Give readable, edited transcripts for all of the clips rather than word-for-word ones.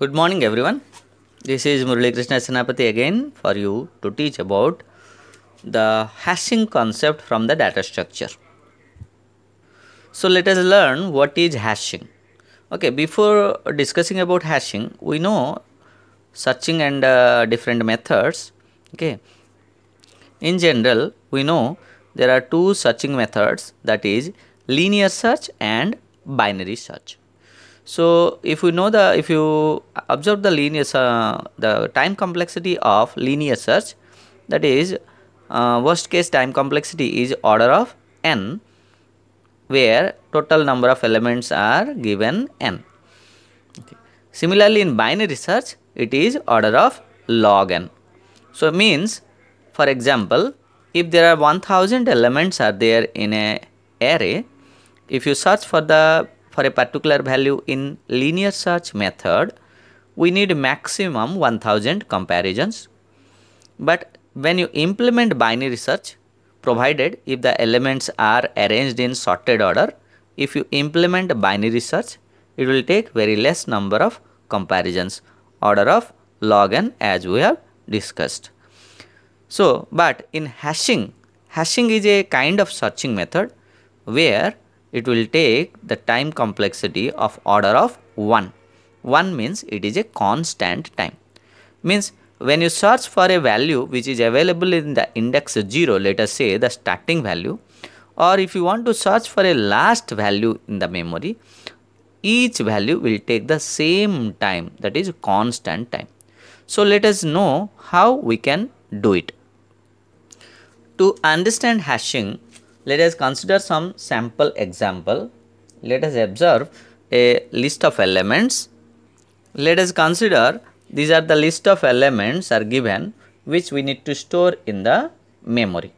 Good morning everyone. This is Murali Krishna Senapati again for you to teach about the hashing concept from the data structure. So let us learn what is hashing. Okay, before discussing about hashing, we know searching and different methods. Okay, in general, we know there are two searching methods, that is linear search and binary search. So if you observe the time complexity of linear search, that is worst case time complexity is order of n, where total number of elements are given n. Okay. Similarly, in binary search, it is order of log n. So it means, for example, if there are 1000 elements are there in a array, if you search for a particular value in linear search method, we need maximum 1000 comparisons. But when you implement binary search, provided if the elements are arranged in sorted order, if you implement binary search, it will take very less number of comparisons, order of log n, as we have discussed. So, but in hashing is a kind of searching method where it will take the time complexity of order of 1. 1 means it is a constant time. Means when you search for a value which is available in the index 0, let us say the starting value, or if you want to search for a last value in the memory, each value will take the same time, that is constant time. So let us know how we can do it. To understand hashing, let us consider some sample example. Let us observe a list of elements. Let us consider these are the list of elements are given which we need to store in the memory.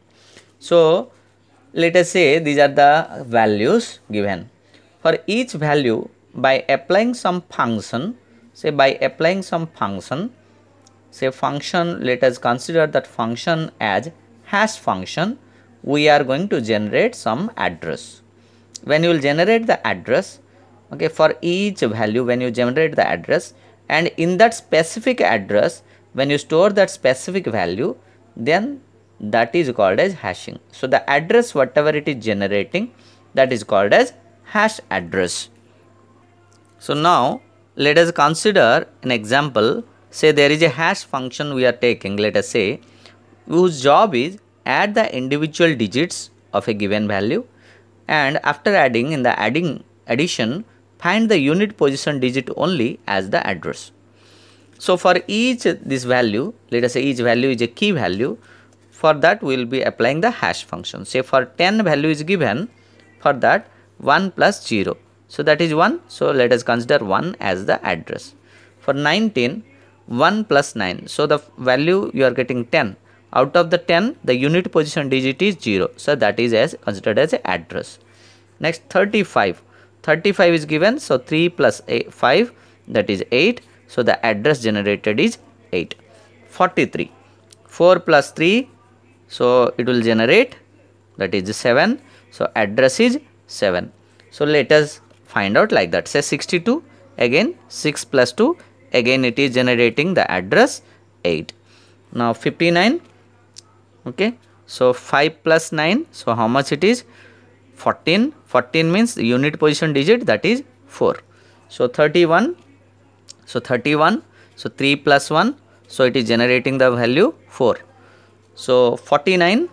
So let us say these are the values given. For each value, by applying some function, function, let us consider that function as hash function, we are going to generate some address. When you will generate the address, okay, for each value when you generate the address, and in that specific address when you store that specific value, then that is called as hashing. So the address whatever it is generating, that is called as hash address. So now let us consider an example. Say there is a hash function we are taking, let us say, whose job is add the individual digits of a given value, and after adding, in the addition, find the unit position digit only as the address. So for each this value, let us say each value is a key value, for that we will be applying the hash function. Say for 10 value is given, for that 1 plus 0, so that is 1, so let us consider 1 as the address. For 19, 1 plus 9, so the value you are getting 10. Out of the 10, the unit position digit is 0. So that is considered as an address. Next 35. 35 is given. So 3 plus 5, that is 8. So the address generated is 8. 43. 4 plus 3. So it will generate, that is 7. So address is 7. So let us find out like that. Say 62. Again 6 plus 2. Again it is generating the address 8. Now 59. Okay, so 5 plus 9, so how much it is? 14. 14 means the unit position digit, that is 4. So 31, so 3 plus 1, so it is generating the value 4. So 49,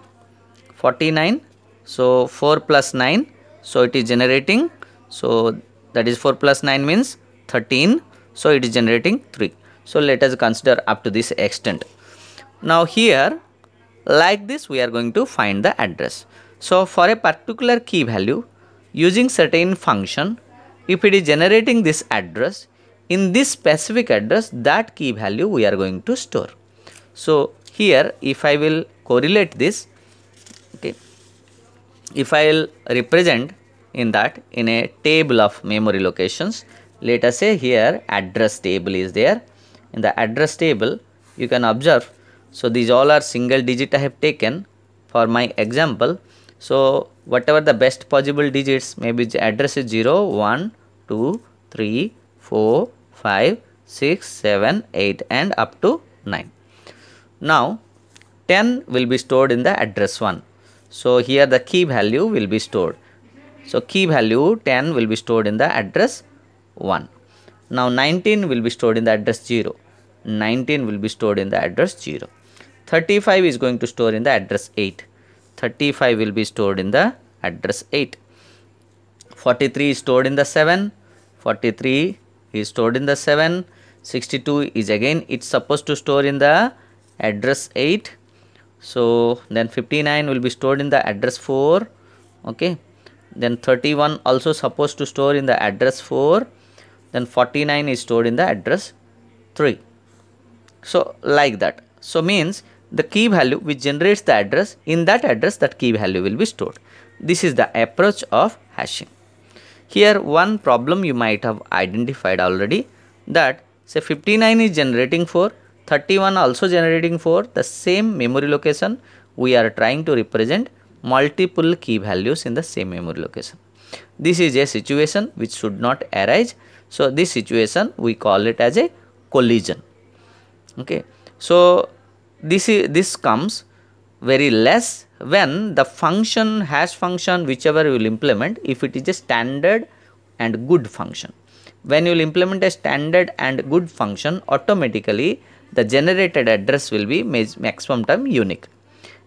so 4 plus 9, so it is generating, so that is 4 plus 9 means 13, so it is generating 3. So let us consider up to this extent. Now here, like this we are going to find the address. So for a particular key value, using certain function, if it is generating this address, in this specific address, that key value we are going to store. So here if I will correlate this, okay, if I will represent in that in a table of memory locations, let us say here address table is there. In the address table you can observe, so these all are single digit I have taken for my example. So whatever the best possible digits, maybe the address is 0, 1, 2, 3, 4, 5, 6, 7, 8 and up to 9. Now 10 will be stored in the address 1. So here the key value will be stored. So key value 10 will be stored in the address 1. Now 19 will be stored in the address 0. 19 will be stored in the address 0. 35 is going to store in the address 8. 35 will be stored in the address 8. 43 is stored in the 7. 43 is stored in the 7. 62 is again it's supposed to store in the address 8. So then 59 will be stored in the address 4. Okay. Then 31 also supposed to store in the address 4. Then 49 is stored in the address 3. So like that. So means the key value which generates the address, in that address that key value will be stored. This is the approach of hashing. Here one problem you might have identified already, that say 59 is generating for 31 also generating for the same memory location. We are trying to represent multiple key values in the same memory location. This is a situation which should not arise. So this situation we call it as a collision. Okay. So this comes very less when the function, hash function, whichever you will implement, if it is a standard and good function. When you will implement a standard and good function, automatically the generated address will be maximum time unique.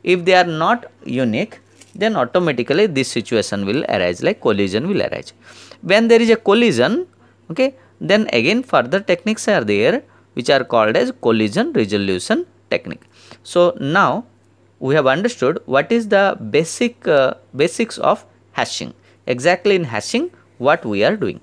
If they are not unique, then automatically this situation will arise, like collision will arise. When there is a collision, okay, then again further techniques are there which are called as collision resolution technique. So now we have understood what is the basics of hashing. Exactly in hashing what we are doing.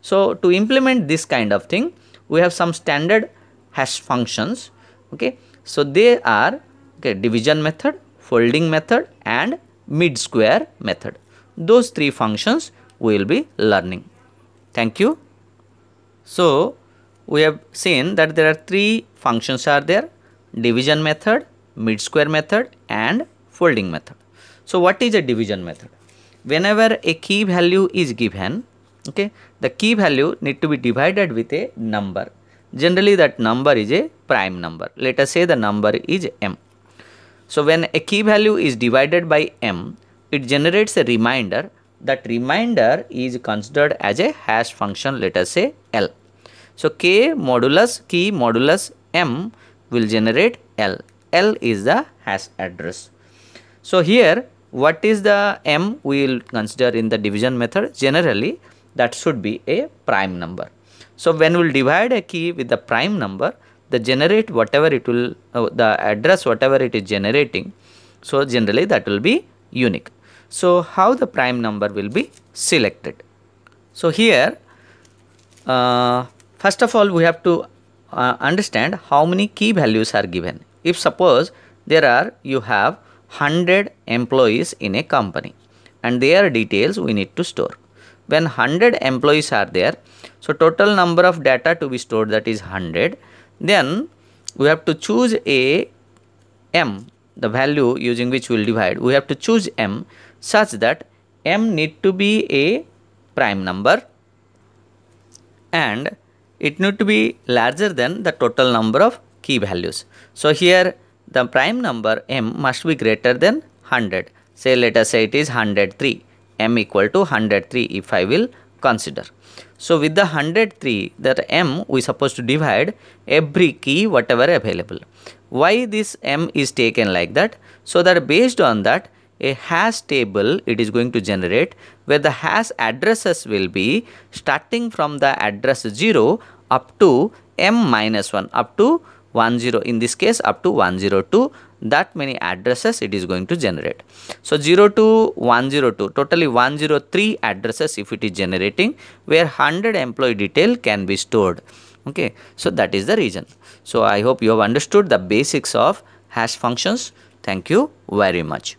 So to implement this kind of thing, we have some standard hash functions. Okay, so they are division method, folding method and mid square method. Those three functions we will be learning. Thank you. So we have seen that there are three functions are there: division method, mid square method and folding method. So what is a division method? Whenever a key value is given, okay, the key value need to be divided with a number. Generally that number is a prime number. Let us say the number is m. So when a key value is divided by m, it generates a remainder. That remainder is considered as a hash function, let us say L. So key modulus m will generate L. L is the hash address. So here what is the m we will consider in the division method? Generally that should be a prime number. So when we will divide a key with the prime number, the generate whatever it will, the address whatever it is generating, so generally that will be unique. So how the prime number will be selected? So here first of all we have to understand how many key values are given. If suppose you have 100 employees in a company and their details we need to store. When 100 employees are there, so total number of data to be stored, that is 100. Then we have to choose a m, the value using which we will divide. We have to choose m such that m need to be a prime number and it need to be larger than the total number of key values. So here the prime number m must be greater than 100. Say let us say it is 103. M equal to 103 if I will consider. So with the 103, that m we supposed to divide every key whatever available. Why this m is taken like that? So that based on that a hash table it is going to generate where the hash addresses will be starting from the address 0 up to m minus 1 up to 10, in this case up to 102, that many addresses it is going to generate. So 0 to 102, totally 103 addresses if it is generating, where 100 employee detail can be stored. Okay, so that is the reason. So I hope you have understood the basics of hash functions. Thank you very much.